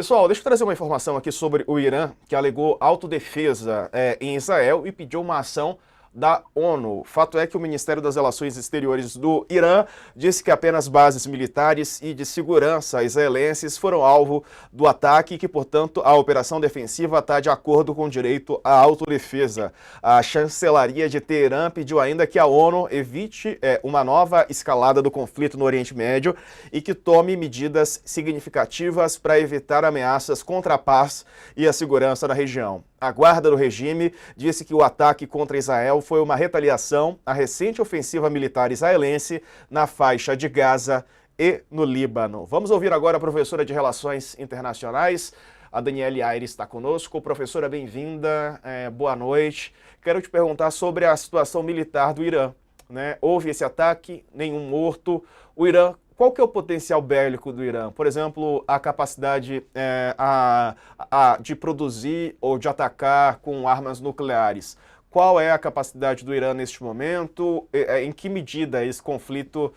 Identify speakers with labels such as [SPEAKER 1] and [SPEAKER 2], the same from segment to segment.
[SPEAKER 1] Pessoal, deixa eu trazer uma informação aqui sobre o Irã, que alegou autodefesa em Israel e pediu uma ação da ONU. Fato é que o Ministério das Relações Exteriores do Irã disse que apenas bases militares e de segurança israelenses foram alvo do ataque e que, portanto, a operação defensiva está de acordo com o direito à autodefesa. A chancelaria de Teherã pediu ainda que a ONU evite uma nova escalada do conflito no Oriente Médio e que tome medidas significativas para evitar ameaças contra a paz e a segurança na região. A guarda do regime disse que o ataque contra Israel foi uma retaliação à recente ofensiva militar israelense na faixa de Gaza e no Líbano. Vamos ouvir agora a professora de Relações Internacionais, a Daniele Aires está conosco. Professora, bem-vinda, boa noite. Quero te perguntar sobre a situação militar do Irã, né? Houve esse ataque, nenhum morto. O Irã, qual que é o potencial bélico do Irã? Por exemplo, a capacidade de produzir ou de atacar com armas nucleares. Qual é a capacidade do Irã neste momento? Em que medida esse conflito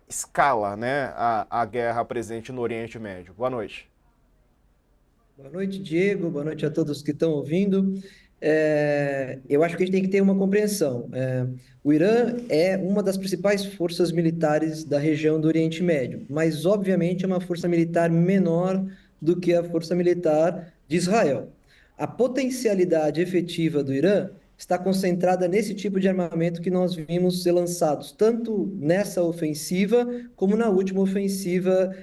[SPEAKER 1] escala, né, a guerra presente no Oriente Médio? Boa noite.
[SPEAKER 2] Boa noite, Diego. Boa noite a todos que estão ouvindo. Eu acho que a gente tem que ter uma compreensão. O Irã é uma das principais forças militares da região do Oriente Médio, mas, obviamente, é uma força militar menor do que a força militar de Israel. A potencialidade efetiva do Irã está concentrada nesse tipo de armamento que nós vimos ser lançados, tanto nessa ofensiva como na última ofensiva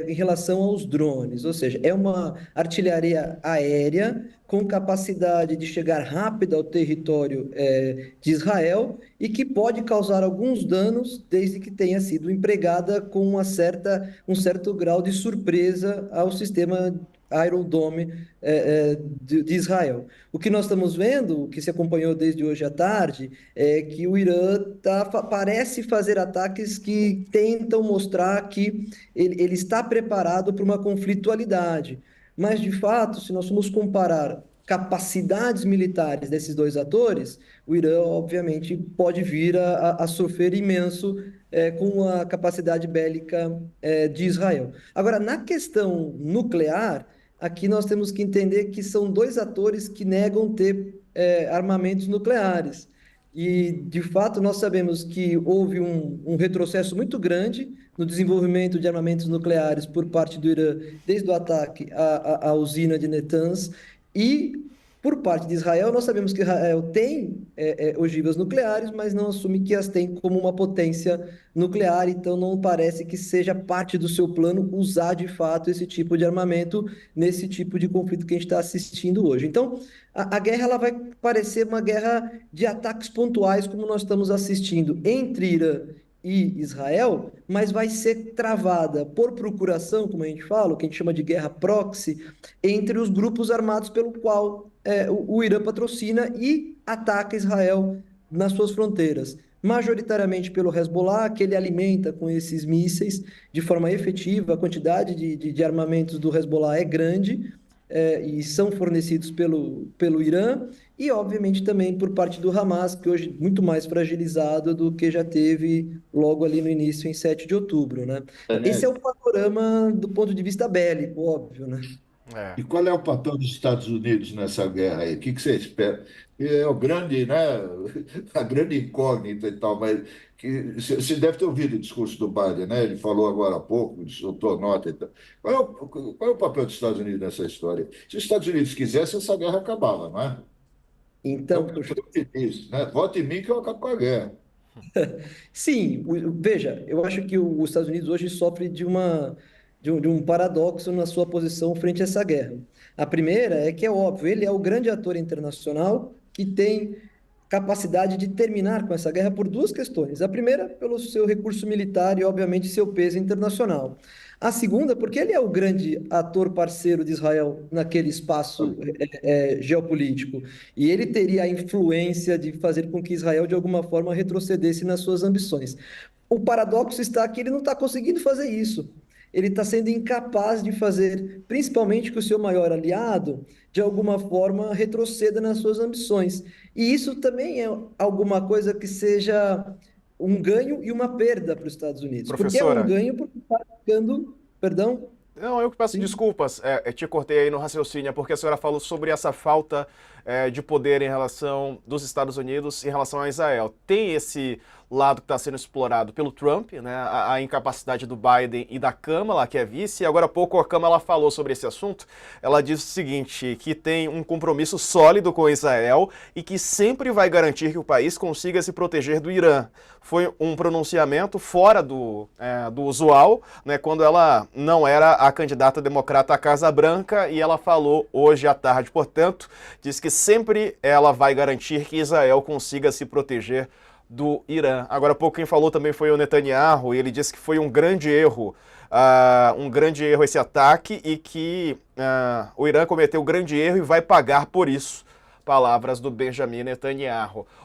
[SPEAKER 2] em relação aos drones, ou seja, é uma artilharia aérea com capacidade de chegar rápido ao território de Israel e que pode causar alguns danos desde que tenha sido empregada com um certo grau de surpresa ao sistema Iron Dome de Israel. O que nós estamos vendo, o que se acompanhou desde hoje à tarde, é que o Irã parece fazer ataques que tentam mostrar que ele está preparado para uma conflitualidade. Mas, de fato, se nós formos comparar capacidades militares desses dois atores, o Irã, obviamente, pode vir a sofrer imenso com a capacidade bélica de Israel. Agora, na questão nuclear, aqui nós temos que entender que são dois atores que negam ter armamentos nucleares. E, de fato, nós sabemos que houve um retrocesso muito grande no desenvolvimento de armamentos nucleares por parte do Irã, desde o ataque à usina de Natanz, e por parte de Israel, nós sabemos que Israel tem ogivas nucleares, mas não assume que as tem como uma potência nuclear, então não parece que seja parte do seu plano usar de fato esse tipo de armamento nesse tipo de conflito que a gente está assistindo hoje. Então, a guerra ela vai parecer uma guerra de ataques pontuais, como nós estamos assistindo entre Irã e Israel, mas vai ser travada por procuração, como a gente fala, o que a gente chama de guerra proxy, entre os grupos armados pelo qual o Irã patrocina e ataca Israel nas suas fronteiras. Majoritariamente pelo Hezbollah, que ele alimenta com esses mísseis de forma efetiva, a quantidade de armamentos do Hezbollah é grande, e são fornecidos pelo Irã, e obviamente também por parte do Hamas, que hoje é muito mais fragilizado do que já teve logo ali no início, em 7 de outubro, né? Esse é
[SPEAKER 3] Daniel,
[SPEAKER 2] o panorama do ponto de vista bélico, óbvio, né?
[SPEAKER 1] É.
[SPEAKER 3] e qual é o papel dos Estados Unidos nessa guerra aí? O que você espera? É o grande, né, a grande incógnita e tal, mas que você deve ter ouvido o discurso do Biden, né? Ele falou agora há pouco, soltou nota e tal. Qual é o papel dos Estados Unidos nessa história? Se os Estados Unidos quisessem, essa guerra acabava, não é?
[SPEAKER 2] Então,
[SPEAKER 3] Então,
[SPEAKER 2] puxa,
[SPEAKER 3] eu disse, né? Vote em mim que eu acabo com a guerra.
[SPEAKER 2] sim, veja, eu acho que os Estados Unidos hoje sofre de um paradoxo na sua posição frente a essa guerra. A primeira é que é óbvio, ele é o grande ator internacional que tem capacidade de terminar com essa guerra por duas questões. A primeira, pelo seu recurso militar e, obviamente, seu peso internacional. A segunda, porque ele é o grande ator parceiro de Israel naquele espaço geopolítico. E ele teria a influência de fazer com que Israel, de alguma forma, retrocedesse nas suas ambições. O paradoxo está que ele não está conseguindo fazer isso. Ele está sendo incapaz de fazer, principalmente que o seu maior aliado, de alguma forma, retroceda nas suas ambições. E isso também é alguma coisa que seja um ganho e uma perda para os Estados Unidos. Porque é um
[SPEAKER 1] Professora,
[SPEAKER 2] ganho porque está ficando, perdão?
[SPEAKER 1] Não, eu que peço
[SPEAKER 2] Sim.
[SPEAKER 1] desculpas, te cortei aí no raciocínio, porque a senhora falou sobre essa falta de poder em relação dos Estados Unidos em relação a Israel. Tem esse lado que está sendo explorado pelo Trump, né, a incapacidade do Biden e da Kamala, que é vice, e agora há pouco a Kamala falou sobre esse assunto. Ela disse o seguinte, que tem um compromisso sólido com Israel e que sempre vai garantir que o país consiga se proteger do Irã. Foi um pronunciamento fora do usual, né, quando ela não era a candidata democrata à Casa Branca, e ela falou hoje à tarde, portanto, diz que sempre ela vai garantir que Israel consiga se proteger do Irã. Agora há pouco quem falou também foi o Netanyahu, e ele disse que foi um grande erro esse ataque, e que o Irã cometeu um grande erro e vai pagar por isso. Palavras do Benjamin Netanyahu.